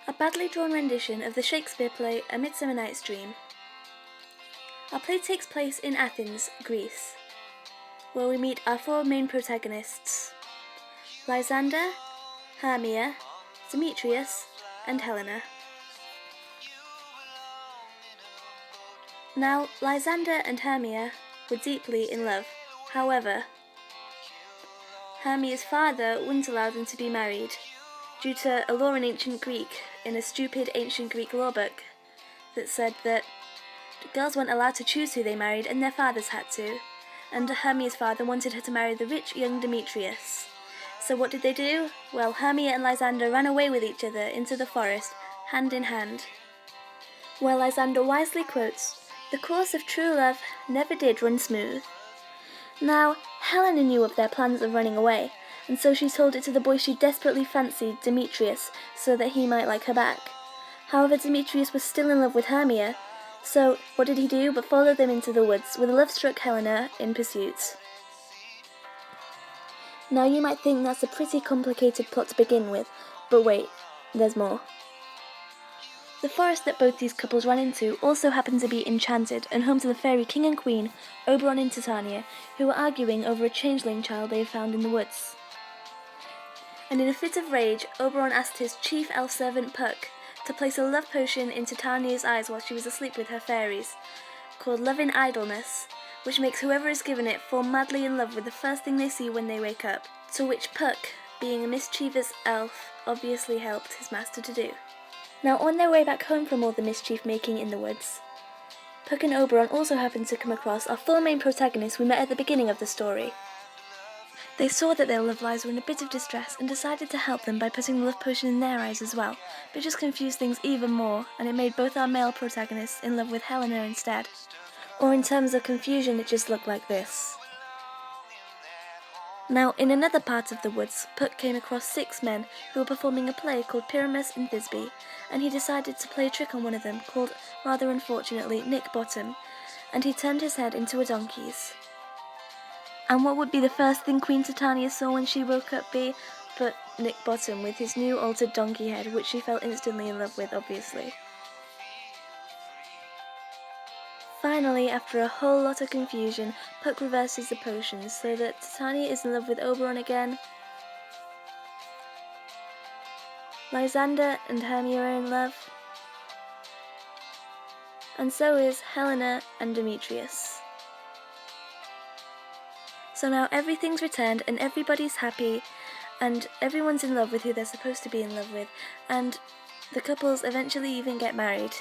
A badly drawn rendition of the Shakespeare play A Midsummer Night's Dream. Our play takes place in Athens, Greece, where we meet our four main protagonists: Lysander, Hermia, Demetrius, and Helena. Now, Lysander and Hermia were deeply in love. However, Hermia's father wouldn't allow them to be married, due to a law in ancient Greek, in a stupid ancient Greek law book, that said that girls weren't allowed to choose who they married and their fathers had to, and Hermia's father wanted her to marry the rich young Demetrius. So what did they do? Well, Hermia and Lysander ran away with each other into the forest, hand in hand. Where Lysander wisely quotes, "The course of true love never did run smooth." Now, Helena knew of their plans of running away, and so she told it to the boy she desperately fancied, Demetrius, so that he might like her back. However, Demetrius was still in love with Hermia, so what did he do but follow them into the woods with love-struck Helena in pursuit. Now you might think that's a pretty complicated plot to begin with, but wait, there's more. The forest that both these couples ran into also happened to be enchanted and home to the fairy king and queen, Oberon and Titania, who were arguing over a changeling child they had found in the woods. And in a fit of rage, Oberon asked his chief elf servant Puck to place a love potion in Titania's eyes while she was asleep with her fairies, called Love in Idleness, which makes whoever is given it fall madly in love with the first thing they see when they wake up, to which Puck, being a mischievous elf, obviously helped his master to do. Now, on their way back home from all the mischief making in the woods, Puck and Oberon also happened to come across our four main protagonists we met at the beginning of the story. They saw that their love lives were in a bit of distress and decided to help them by putting the love potion in their eyes as well, but it just confused things even more, and it made both our male protagonists in love with Helena instead. Or in terms of confusion, it just looked like this. Now, in another part of the woods, Puck came across 6 men who were performing a play called Pyramus and Thisbe, and he decided to play a trick on one of them called, rather unfortunately, Nick Bottom, and he turned his head into a donkey's. And what would be the first thing Queen Titania saw when she woke up be but Nick Bottom with his new altered donkey head, which she fell instantly in love with, obviously. Finally, after a whole lot of confusion, Puck reverses the potions so that Titania is in love with Oberon again, Lysander and Hermia are in love, and so is Helena and Demetrius. So now everything's returned and everybody's happy and everyone's in love with who they're supposed to be in love with, and the couples eventually even get married.